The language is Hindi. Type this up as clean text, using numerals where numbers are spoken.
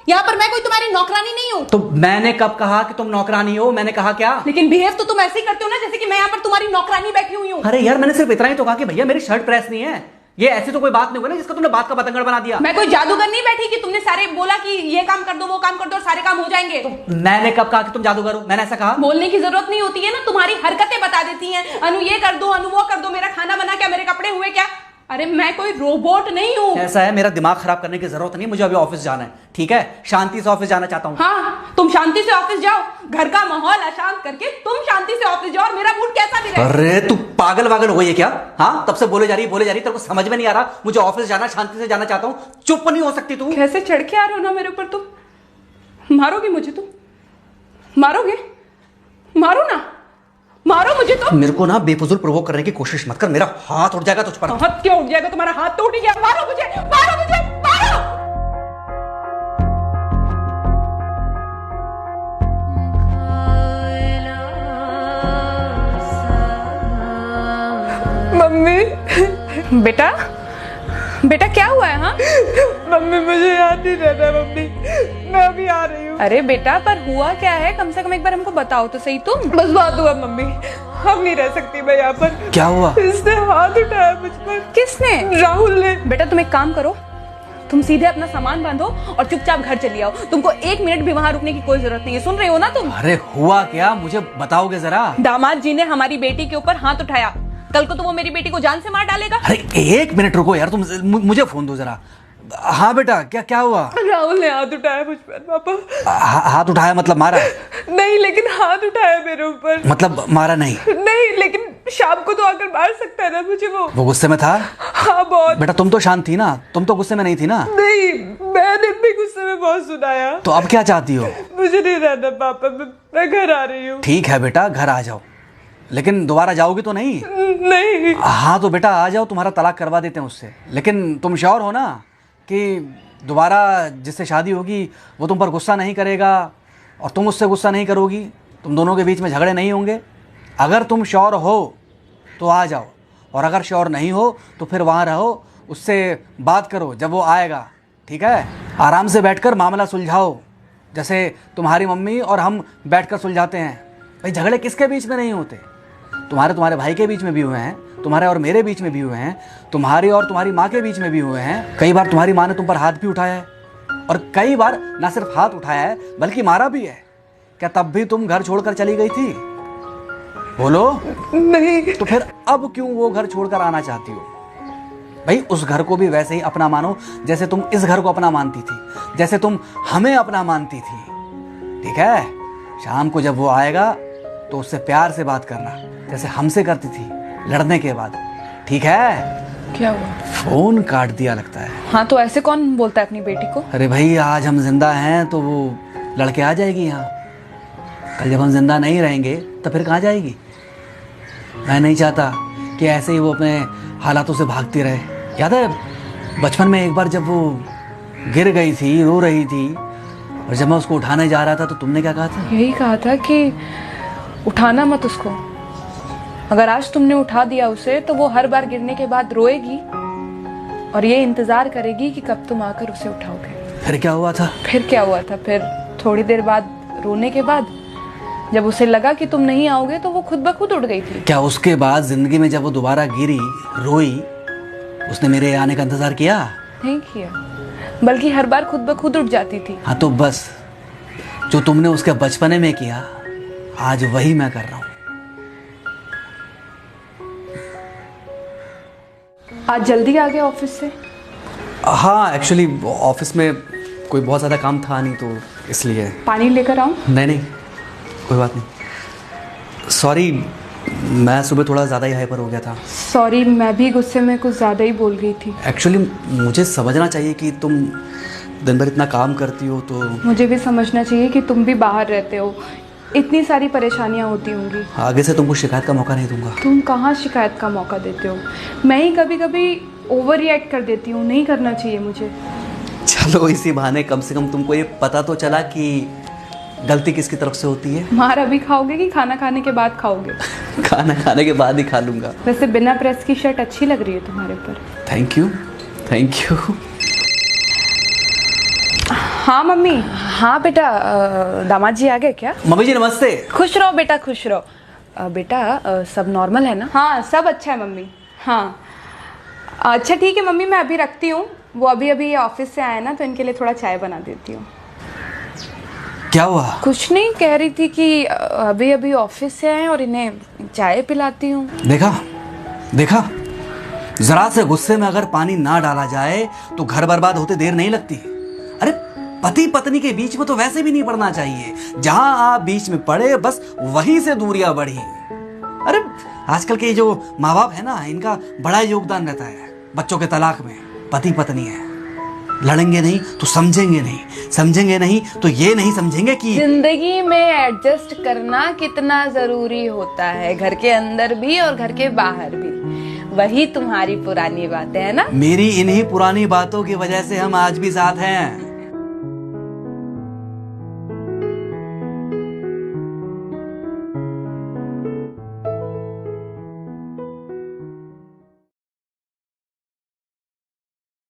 यहाँ पर मैं कोई तुम्हारी नौकरानी नहीं हूँ। तो मैंने कब कहा कि तुम नौकरानी हो? मैंने कहा क्या? लेकिन बिहेव तो तुम ऐसे ही करते हो ना जैसे कि मैं यहाँ पर तुम्हारी नौकरानी बैठी हुई हूँ। अरे यार मैंने सिर्फ इतना ही तो कहा कि भैया मेरी शर्ट प्रेस नहीं है। ये ऐसी तो कोई बात नहीं हुई ना जिसका तुमने बात का बतंगड़ बना दिया। मैं कोई जादूगर नहीं बैठी कि तुमने सारे बोला कि ये काम कर दो वो काम कर दो और सारे काम हो जाएंगे। तो मैंने कब कहा कि तुम जादूगर हो? मैंने ऐसा कहा? बोलने की जरूरत नहीं होती है ना, तुम्हारी हरकतें बता देती हैं। अनु ये कर दो, अनु वो कर दो, मेरा खाना बना क्या, मेरे कपड़े हुए क्या। अरे मैं कोई रोबोट नहीं हूँ। ऐसा है, मेरा दिमाग खराब करने की जरूरत नहीं, मुझे अभी ऑफिस जाना है। ठीक है, शांति से ऑफिस जाना चाहता हूँ। हाँ तुम शांति से ऑफिस जाओ, घर का माहौल अशांत करके तुम शांति से ऑफिस जाओ और मेरा मूड कैसा भी रहे। अरे तू पागल वागल हो गई है क्या? हाँ तब से बोले जा रही तेरे को समझ में नहीं आ रहा? मुझे ऑफिस जाना, शांति से जाना चाहता हूँ। चुप नहीं हो सकती तू? कैसे चढ़ के आ रहे हो ना मेरे ऊपर तुम। मारोगे मुझे? तुम मारोगे? मारो ना, मारो मुझे। तो मेरे को ना बेफजूल प्रोवोक करने की कोशिश मत कर, मेरा हाथ उठ जाएगा तुझ पर। हाथ क्यों उठ जाएगा? तुम्हारा हाथ तो उठ गया। मारो मुझे, मारो मुझे, मारो। मम्मी। बेटा बेटा क्या हुआ है? हाँ मम्मी मुझे याद नहीं रहता मम्मी, मैं अभी आ रही हूँ। अरे बेटा पर हुआ क्या है? कम से कम एक बार हमको बताओ तो सही। तुम बस बात हुआ मम्मी, हम नहीं रह सकती मैं यहाँ पर। क्या हुआ? इसने हाथ उठाया मुझ पर। किसने? राहुल ने। बेटा तुम एक काम करो, तुम सीधे अपना सामान बांधो और चुपचाप घर चली आओ। तुमको एक मिनट भी वहां रुकने की कोई जरूरत नहीं है। सुन रहे हो ना तुम? अरे हुआ क्या, मुझे बताओगे जरा? दामाद जी ने हमारी बेटी के ऊपर हाथ उठाया। कल को तो वो मेरी बेटी को जान से मार डालेगा। अरे एक मिनट रुको यार, तुम मुझे फोन दो जरा। हाँ बेटा, क्या हुआ? राहुल ने हाथ उठाया मुझ पर पापा। हाथ उठाया मतलब मारा? नहीं लेकिन हाथ उठाया मेरे ऊपर। मतलब मारा नहीं? नहीं लेकिन शाम को तो आकर मार सकता है ना मुझे वो गुस्से में था? हाँ बहुत। बेटा तुम तो शांत थी ना, तुम तो गुस्से में नहीं थी ना? नहीं मैंने भी गुस्से में बहुत सुनाया। तो अब क्या चाहती हो? मुझे नहीं रहना पापा, मैं घर आ रही हूँ। ठीक है बेटा, घर आ जाओ, लेकिन दोबारा जाओगी तो नहीं? नहीं। हाँ तो बेटा आ जाओ, तुम्हारा तलाक करवा देते हैं उससे। लेकिन तुम श्योर हो ना कि दोबारा जिससे शादी होगी वो तुम पर गुस्सा नहीं करेगा और तुम उससे गुस्सा नहीं करोगी, तुम दोनों के बीच में झगड़े नहीं होंगे? अगर तुम श्योर हो तो आ जाओ, और अगर श्योर नहीं हो तो फिर वहाँ रहो, उससे बात करो जब वो आएगा। ठीक है, आराम से बैठकर मामला सुलझाओ, जैसे तुम्हारी मम्मी और हम बैठकर सुलझाते हैं। भाई झगड़े किसके बीच में नहीं होते? तुम्हारे भाई के बीच में भी हुए हैं, तुम्हारे और मेरे बीच में भी हुए हैं, तुम्हारी और तुम्हारी माँ के बीच में भी हुए हैं। कई बार तुम्हारी माँ ने तुम पर हाथ भी उठाया है, और कई बार ना सिर्फ हाथ उठाया है बल्कि मारा भी है। क्या तब भी तुम घर छोड़कर चली गई थी? बोलो। नहीं। तो फिर अब क्यों वो घर छोड़कर आना चाहती हो? भाई उस घर को भी वैसे ही अपना मानो जैसे तुम इस घर को अपना मानती थी, जैसे तुम हमें अपना मानती थी। ठीक है, शाम को जब वो आएगा तो उससे प्यार से बात करना, जैसे हमसे करती थी लड़ने के बाद। ठीक है? क्या हुआ? फोन काट दिया लगता है। हाँ तो ऐसे कौन बोलता है अपनी बेटी को? अरे भाई आज हम जिंदा हैं तो वो लड़के आ जाएगी यहाँ, कल जब हम जिंदा नहीं रहेंगे तो फिर कहाँ जाएगी? मैं नहीं चाहता कि ऐसे ही वो अपने हालातों से भागती रहे। याद है बचपन में एक बार जब वो गिर गई थी, रो रही थी, और जब मैं उसको उठाने जा रहा था तो तुमने क्या कहा था? यही कहा था कि उठाना मत उसको। अगर आज तुमने उठा दिया उसे तो वो हर बार गिरने के बाद रोएगी और ये इंतजार करेगी कि कब तुम आकर उसे उठाओगे। फिर क्या हुआ था? फिर क्या हुआ था? फिर थोड़ी देर बाद रोने के बाद जब उसे लगा कि तुम नहीं आओगे तो वो खुद ब खुद उठ गई थी। क्या उसके बाद जिंदगी में जब वो दोबारा गिरी, रोई, उसने मेरे आने का इंतजार किया? नहीं किया, बल्कि हर बार खुद ब खुद उठ जाती थी। हाँ तो बस जो तुमने उसके बचपने में किया आज वही मैं कर रहा हूँ। आज जल्दी आ गए ऑफिस से? हाँ एक्चुअली ऑफिस में कोई बहुत ज़्यादा काम था नहीं तो इसलिए। पानी लेकर आऊं? नहीं कोई बात नहीं, सॉरी मैं सुबह थोड़ा ज़्यादा ही हाइपर हो गया था। सॉरी, मैं भी गुस्से में कुछ ज़्यादा ही बोल गई थी। एक्चुअली मुझे समझना चाहिए कि तुम दिन भर इतना काम करती हो तो मुझे भी समझना चाहिए कि तुम भी बाहर रहते हो, इतनी सारी परेशानियां होती होंगी। आगे से तुमको शिकायत का मौका नहीं दूंगा। तुम कहाँ शिकायत का मौका देते हो? मैं ही कभी कभी ओवर रिएक्ट कर देती हूँ, नहीं करना चाहिए मुझे। चलो इसी बहाने कम से कम तुमको ये पता तो चला कि गलती किसकी तरफ से होती है। मार अभी खाओगे कि खाना खाने के बाद खाओगे? खाना खाने के बाद ही खा लूंगा। वैसे बिना प्रेस की शर्ट अच्छी लग रही है तुम्हारे पर। Thank you. हाँ मम्मी। हाँ बेटा, दामाद जी आ गए क्या? मम्मी जी नमस्ते। खुश रहो बेटा, खुश रहो। बेटा सब नॉर्मल है ना? हाँ सब अच्छा है मम्मी। हाँ अच्छा ठीक है मम्मी, मैं अभी रखती हूँ। वो अभी अभी ऑफिस से आए ना, तो इनके लिए थोड़ा चाय बना देती हूँ। क्या हुआ? कुछ नहीं, कह रही थी कि अभी अभी ऑफिस से आए और इन्हें चाय पिलाती हूँ। देखा देखा, जरा से गुस्से में अगर पानी ना डाला जाए तो घर बर्बाद होते देर नहीं लगती। अरे पति पत्नी के बीच में तो वैसे भी नहीं पड़ना चाहिए। जहां आप बीच में पड़े बस वहीं से दूरियां बढ़ी। अरे आजकल के जो माँ बाप है ना, इनका बड़ा योगदान रहता है बच्चों के तलाक में। पति पत्नी है, लड़ेंगे नहीं तो समझेंगे नहीं, समझेंगे नहीं तो ये नहीं समझेंगे कि जिंदगी में एडजस्ट करना कितना जरूरी होता है, घर के अंदर भी और घर के बाहर भी। वही तुम्हारी पुरानी बातें है ना। मेरी इन्हीं पुरानी बातों की वजह से हम आज भी साथ हैं।